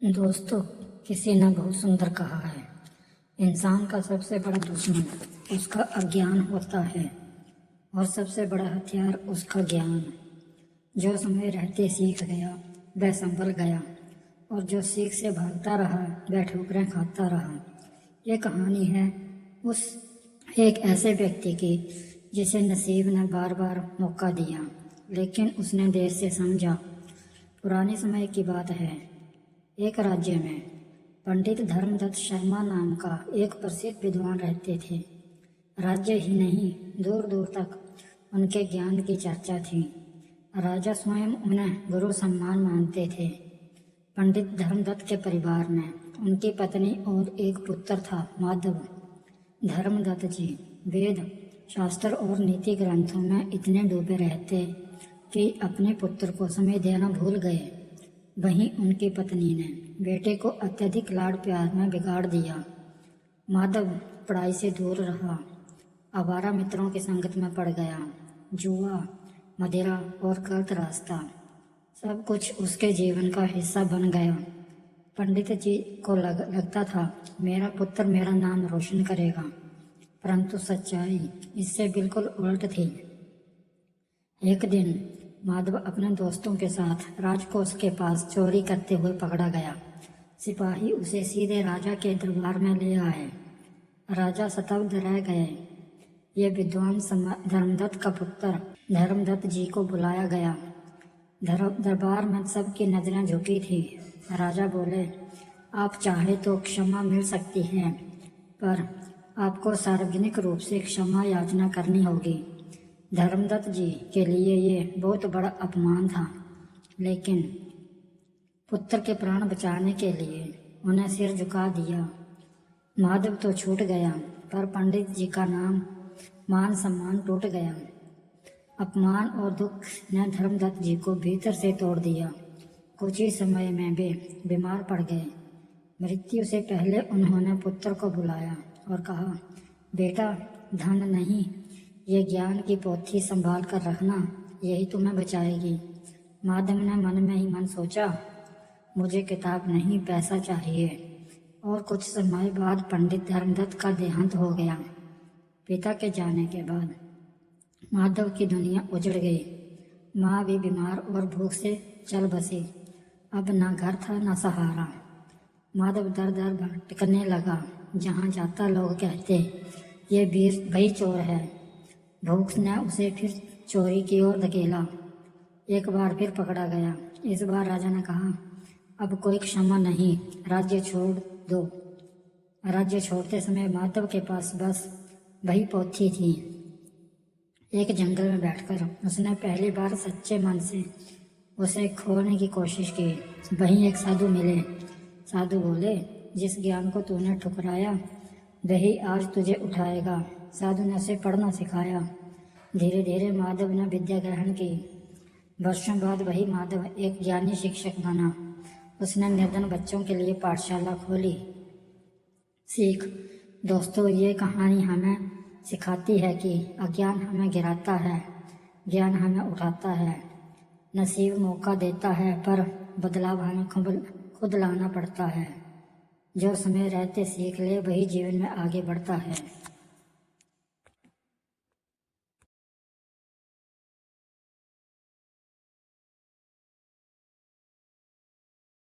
दोस्तों, किसी ने बहुत सुंदर कहा है, इंसान का सबसे बड़ा दुश्मन उसका अज्ञान होता है और सबसे बड़ा हथियार उसका ज्ञान। जो समय रहते सीख गया वह संभल गया, और जो सीख से भागता रहा वह ठोकरें खाता रहा। ये कहानी है उस एक ऐसे व्यक्ति की जिसे नसीब ने बार बार मौका दिया, लेकिन उसने देर से समझा। पुराने समय की बात है। एक राज्य में पंडित धर्मदत्त शर्मा नाम का एक प्रसिद्ध विद्वान रहते थे। राज्य ही नहीं, दूर दूर तक उनके ज्ञान की चर्चा थी। राजा स्वयं उन्हें गुरु सम्मान मानते थे। पंडित धर्मदत्त के परिवार में उनकी पत्नी और एक पुत्र था, माधव। धर्मदत्त जी वेद शास्त्र और नीति ग्रंथों में इतने डूबे रहते कि अपने पुत्र को समय देना भूल गए। वहीं उनकी पत्नी ने बेटे को अत्यधिक लाड़ प्यार में बिगाड़ दिया। माधव पढ़ाई से दूर रहा, आवारा मित्रों की संगत में पड़ गया। जुआ, मदिरा और गलत रास्ता सब कुछ उसके जीवन का हिस्सा बन गया। पंडित जी को लगता था मेरा पुत्र मेरा नाम रोशन करेगा, परंतु सच्चाई इससे बिल्कुल उलट थी। एक दिन माधव अपने दोस्तों के साथ राजकोष के पास चोरी करते हुए पकड़ा गया। सिपाही उसे सीधे राजा के दरबार में ले आए। राजा स्तब्ध रह गए। ये विद्वान धर्मदत्त का पुत्र धर्मदत्त जी को बुलाया गया। दरबार में सबकी नजरें झुकी थी। राजा बोले, आप चाहे तो क्षमा मिल सकती है, पर आपको सार्वजनिक रूप से क्षमा याचना करनी होगी। धर्मदत्त जी के लिए ये बहुत बड़ा अपमान था, लेकिन पुत्र के प्राण बचाने के लिए उन्हें सिर झुका दिया। माधव तो छूट गया, पर पंडित जी का मान सम्मान टूट गया। अपमान और दुख ने धर्मदत्त जी को भीतर से तोड़ दिया। कुछ ही समय में वे बीमार पड़ गए। मृत्यु से पहले उन्होंने पुत्र को बुलाया और कहा, बेटा, धन नहीं, ये ज्ञान की पोथी संभाल कर रखना, यही तुम्हें बचाएगी। माधव ने मन में ही मन सोचा, मुझे किताब नहीं, पैसा चाहिए। और कुछ समय बाद पंडित धर्मदत्त का देहांत हो गया। पिता के जाने के बाद माधव की दुनिया उजड़ गई। माँ भी बीमार और भूख से चल बसी। अब ना घर था ना सहारा। माधव दर दर भटकने लगा। जहाँ जाता लोग कहते, ये वीर भाई चोर है। भूख ने उसे फिर चोरी की ओर धकेला। एक बार फिर पकड़ा गया। इस बार राजा ने कहा, अब कोई क्षमा नहीं, राज्य छोड़ दो। राज्य छोड़ते समय माधव के पास बस वही पोथी थी। एक जंगल में बैठकर उसने पहली बार सच्चे मन से उसे खोने की कोशिश की। वहीं एक साधु मिले। साधु बोले, जिस ज्ञान को तूने ठुकराया वही आज तुझे उठाएगा। साधु ने उसे पढ़ना सिखाया। धीरे धीरे माधव ने विद्या ग्रहण की। वर्षों बाद वही माधव एक ज्ञानी शिक्षक बना। उसने निर्धन बच्चों के लिए पाठशाला खोली। सीख दोस्तों, ये कहानी हमें सिखाती है कि अज्ञान हमें गिराता है, ज्ञान हमें उठाता है। नसीब मौका देता है, पर बदलाव हमें खुद लाना पड़ता है। जो समय रहते सीख ले वही जीवन में आगे बढ़ता है।